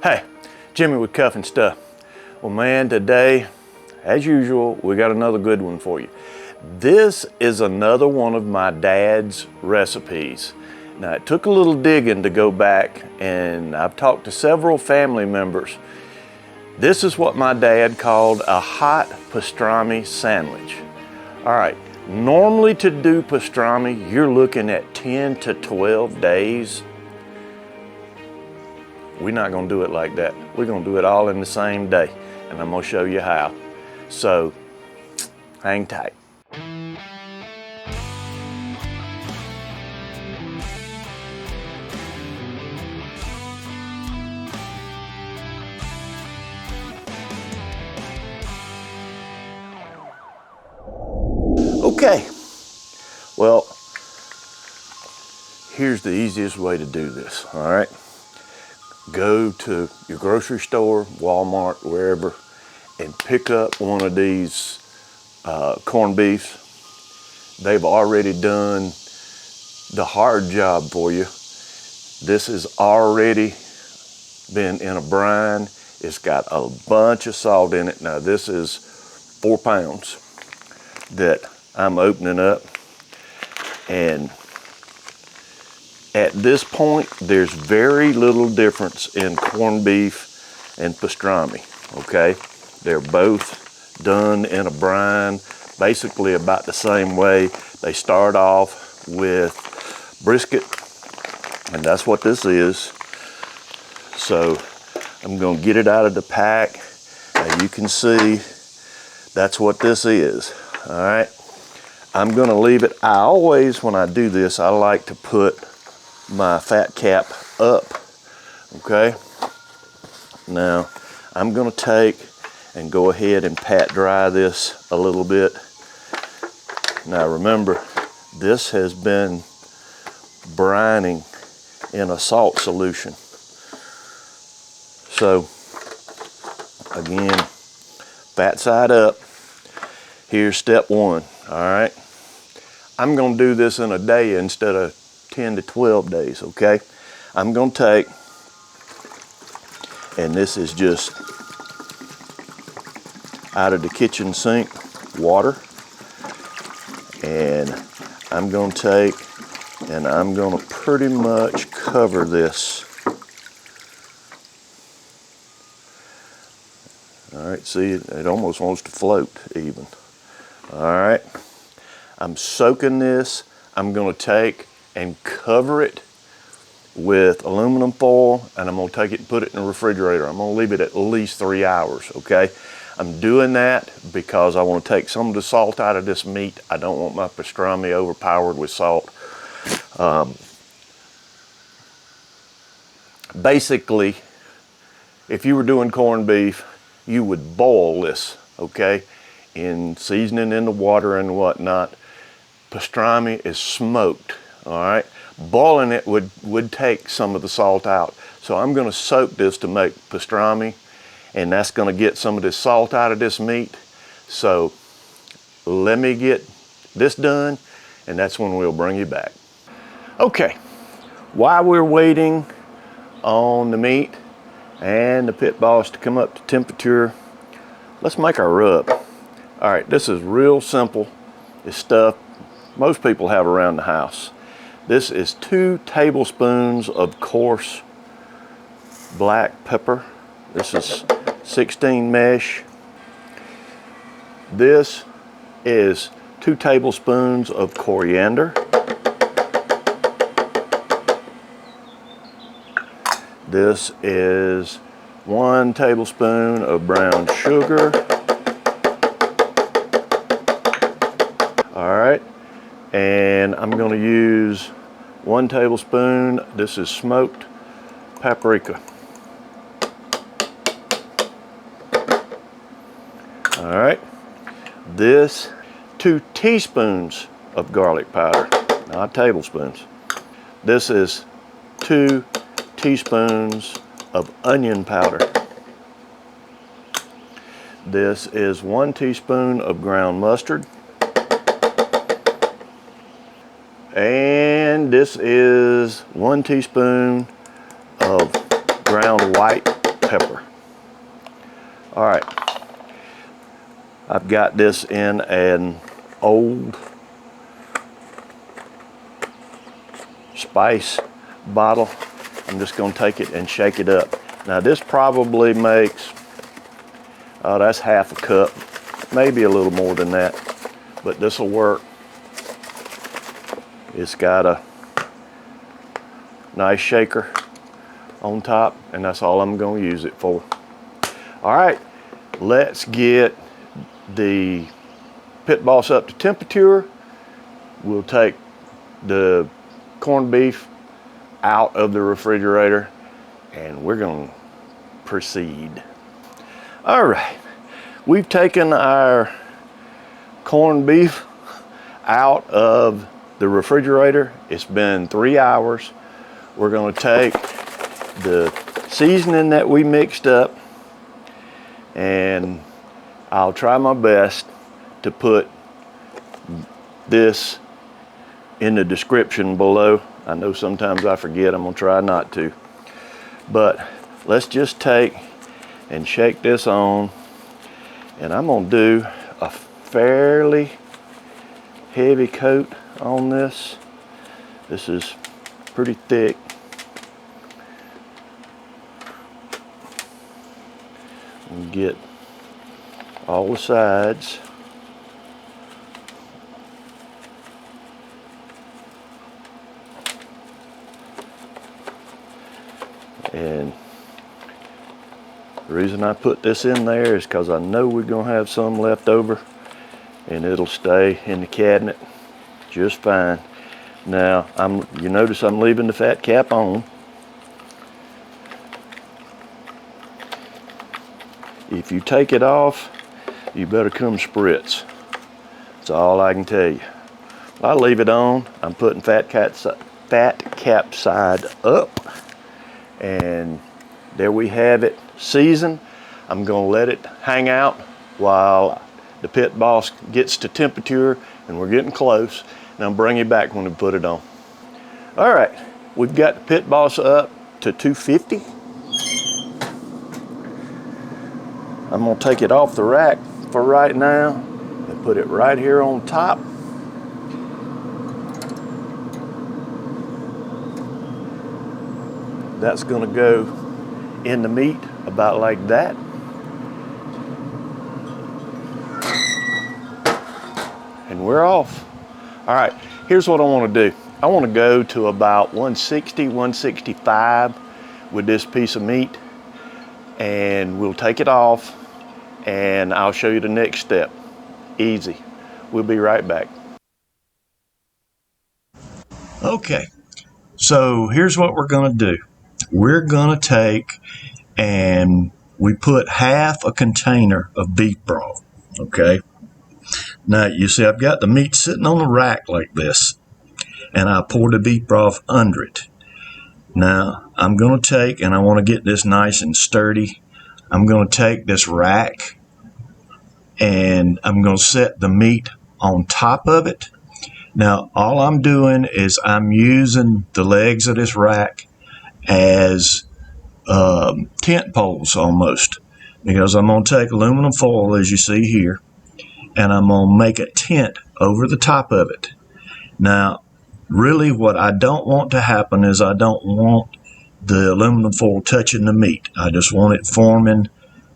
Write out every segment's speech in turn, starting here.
Hey, Jimmy with Cuff and Stuff. Well man, today, as usual, we got another good one for you. This is another one of my dad's recipes. Now it took a little digging to go back, and I've talked to several family members. This is what my dad called a hot pastrami sandwich. All right, normally to do pastrami, you're looking at 10 to 12 days. We're not gonna do it like that. We're gonna do it all in the same day, and I'm gonna show you how. So, hang tight. Okay, well, here's the easiest way to do this, all right? Go to your grocery store, Walmart, wherever, and pick up one of these corned beefs. They've already done the hard job for you. This has already been in a brine. It's got a bunch of salt in it. Now this is 4 pounds that I'm opening up, and at this point, there's very little difference in corned beef and pastrami, okay? They're both done in a brine, basically about the same way. They start off with brisket, and that's what this is. So I'm gonna get it out of the pack. Now you can see that's what this is, all right? I'm gonna leave it. I always, when I do this, I like to put my fat cap up, okay? Now, I'm gonna take and go ahead and pat dry this a little bit. Now remember, this has been brining in a salt solution. So, again, fat side up. Here's step one, all right? I'm gonna do this in a day instead of 10 to 12 days, okay? I'm gonna take, and this is just out of the kitchen sink water, and I'm gonna take and I'm gonna pretty much cover this. All right, see, it almost wants to float even. All right, I'm soaking this. I'm gonna take and cover it with aluminum foil, and I'm gonna take it and put it in the refrigerator. I'm gonna leave it at least 3 hours, okay? I'm doing that because I wanna take some of the salt out of this meat. I don't want my pastrami overpowered with salt. Basically, if you were doing corned beef, you would boil this, okay? In seasoning in the water and whatnot. Pastrami is smoked. All right, boiling it would take some of the salt out. So I'm gonna soak this to make pastrami, and that's gonna get some of this salt out of this meat. So let me get this done, and that's when we'll bring you back. Okay, while we're waiting on the meat and the pit boss to come up to temperature, let's make our rub. All right, this is real simple. It's stuff most people have around the house. This is 2 tablespoons of coarse black pepper. This is 16 mesh. This is 2 tablespoons of coriander. This is 1 tablespoon of brown sugar. All right. And I'm gonna use 1 tablespoon, this is smoked paprika. All right, this 2 teaspoons of garlic powder, not tablespoons. This is 2 teaspoons of onion powder. This is 1 teaspoon of ground mustard. And this is 1 teaspoon of ground white pepper. All right, I've got this in an old spice bottle. I'm just going to take it and shake it up. Now this probably makes, oh, that's half a cup, maybe a little more than that, but this will work. It's got a nice shaker on top, and that's all I'm going to use it for. All right, let's get the pit boss up to temperature. We'll take the corned beef out of the refrigerator and we're going to proceed. All right, we've taken our corned beef out of the refrigerator. It's been 3 hours. We're going to take the seasoning that we mixed up, and I'll try my best to put this in the description below. I know sometimes I forget. I'm gonna try not to. But let's just take and shake this on, and I'm gonna do a fairly heavy coat on this. This is pretty thick. And get all the sides. And the reason I put this in there is because I know we're gonna have some left over, and it'll stay in the cabinet just fine. Now, you notice I'm leaving the fat cap on. If you take it off, you better come spritz. That's all I can tell you. I leave it on. I'm putting fat cap side up. And there we have it, seasoned. I'm gonna let it hang out while the pit boss gets to temperature, and we're getting close, and I'll bring you back when we put it on. All right, we've got the pit boss up to 250. I'm gonna take it off the rack for right now and put it right here on top. That's gonna go in the meat about like that. And we're off. All right, here's what I wanna do. I wanna go to about 160, 165 with this piece of meat, and we'll take it off and I'll show you the next step. Easy. We'll be right back. Okay, so here's what we're gonna do. We're gonna take and we put half a container of beef broth, okay? Now you see I've got the meat sitting on the rack like this, and I pour the beef broth under it. Now I'm gonna take, and I wanna get this nice and sturdy, I'm gonna take this rack and I'm gonna set the meat on top of it. Now all I'm doing is I'm using the legs of this rack as tent poles almost, because I'm going to take aluminum foil, as you see here, and I'm going to make a tent over the top of it. Now really what I don't want to happen is I don't want the aluminum foil touching the meat. I just want it forming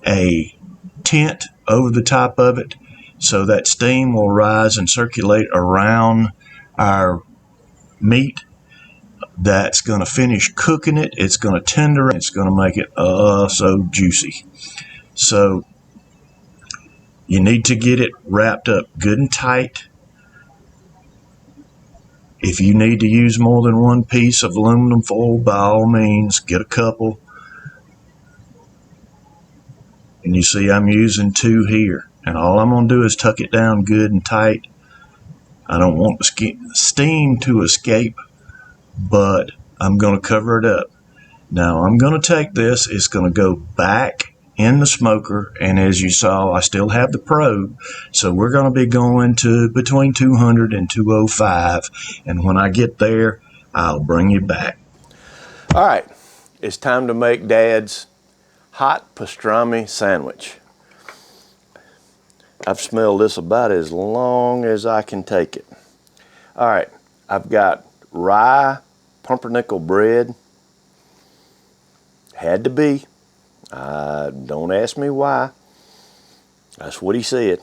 a tent over the top of it, so that steam will rise and circulate around our meat. That's going to finish cooking it. It's going to tender. It's going to make it so juicy. So you need to get it wrapped up good and tight. If you need to use more than one piece of aluminum foil, by all means, get a couple. And you see I'm using 2 here. And all I'm going to do is tuck it down good and tight. I don't want the steam to escape, but I'm going to cover it up. Now I'm going to take this, it's going to go back in the smoker, and as you saw I still have the probe, so we're going to be going to between 200 and 205, and when I get there I'll bring you back. All right, it's time to make Dad's hot pastrami sandwich. I've smelled this about as long as I can take it. All right, I've got rye pumpernickel bread. Had to be. Don't ask me why. That's what he said.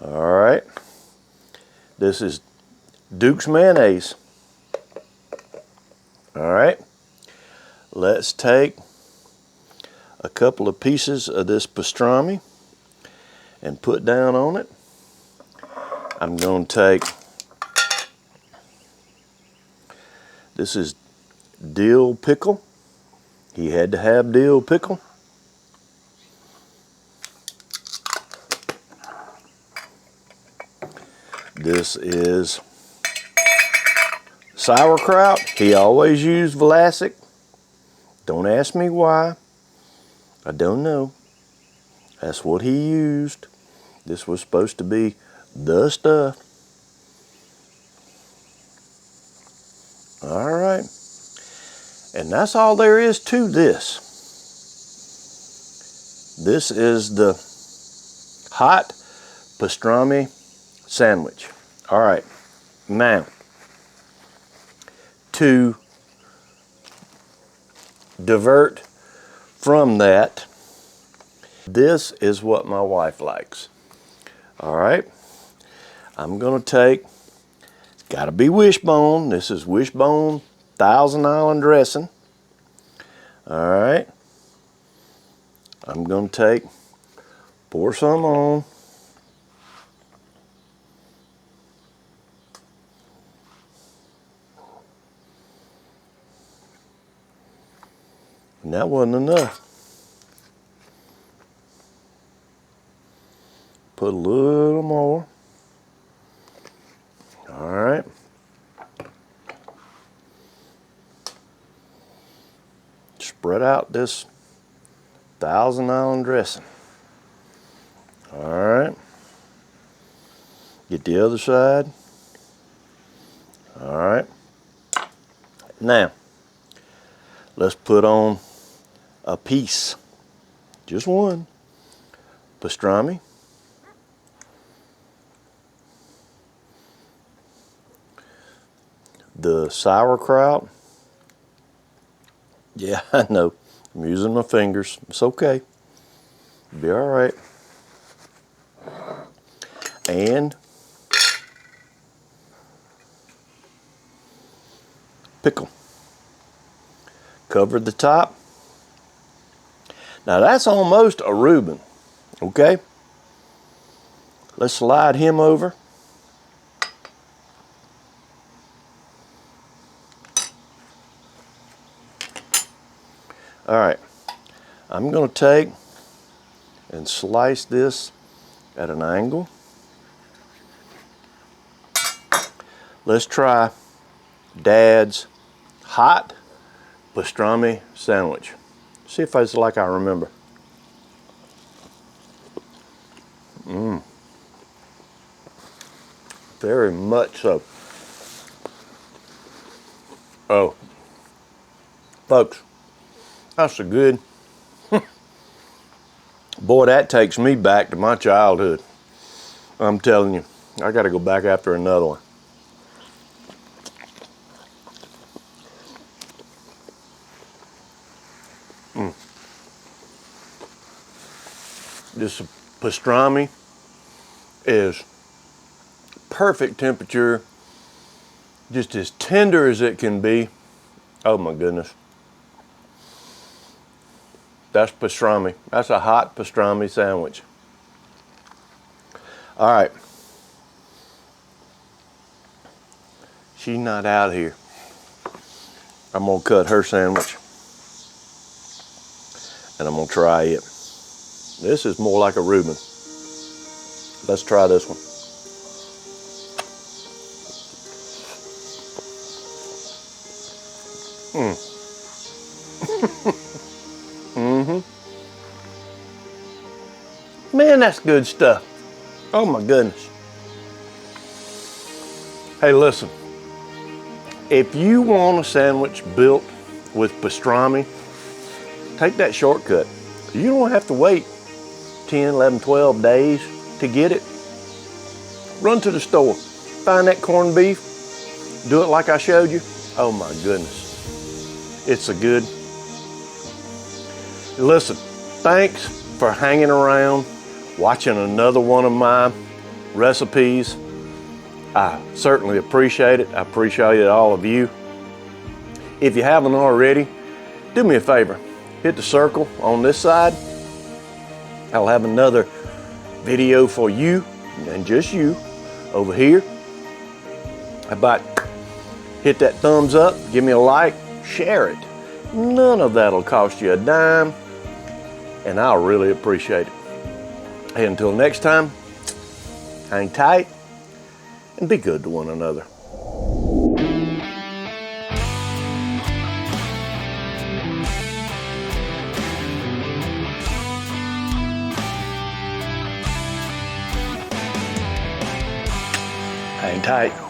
All right. This is Duke's mayonnaise. All right. Let's take a couple of pieces of this pastrami and put down on it. I'm going to take, this is dill pickle. He had to have dill pickle. This is sauerkraut. He always used Vlasic. Don't ask me why. I don't know. That's what he used. This was supposed to be the stuff. All right. And that's all there is to this. This is the hot pastrami sandwich. All right. Now, to divert from that, this is what my wife likes. All right. I'm going to take, it's got to be wishbone. This is wishbone Thousand Island dressing. All right. I'm going to pour some on. And that wasn't enough. Put a little more. All right. Spread out this Thousand Island dressing. All right. Get the other side. All right. Now, let's put on a piece, just one, pastrami. The sauerkraut. Yeah, I know. I'm using my fingers. It's okay. Be all right. And pickle. Covered the top. Now that's almost a Reuben, okay? Let's slide him over. All right, I'm going to take and slice this at an angle. Let's try Dad's hot pastrami sandwich. See if it's like I remember. Very much so. Oh, folks, that's so good. Boy, that takes me back to my childhood. I'm telling you, I got to go back after another one. This pastrami is perfect temperature, just as tender as it can be. Oh my goodness. That's pastrami. That's a hot pastrami sandwich. All right. She's not out here. I'm gonna cut her sandwich and I'm gonna try it. This is more like a Reuben. Let's try this one. Man, that's good stuff. Oh my goodness. Hey, listen, if you want a sandwich built with pastrami, take that shortcut. You don't have to wait 10, 11, 12 days to get it. Run to the store, find that corned beef, do it like I showed you. Oh my goodness, it's so good. Listen, thanks for hanging around, watching another one of my recipes. I certainly appreciate it. I appreciate all of you. If you haven't already, do me a favor, hit the circle on this side. I'll have another video for you and just you over here. How about hit that thumbs up, give me a like, share it. None of that'll cost you a dime, and I'll really appreciate it. Hey, until next time, hang tight and be good to one another. Hang tight.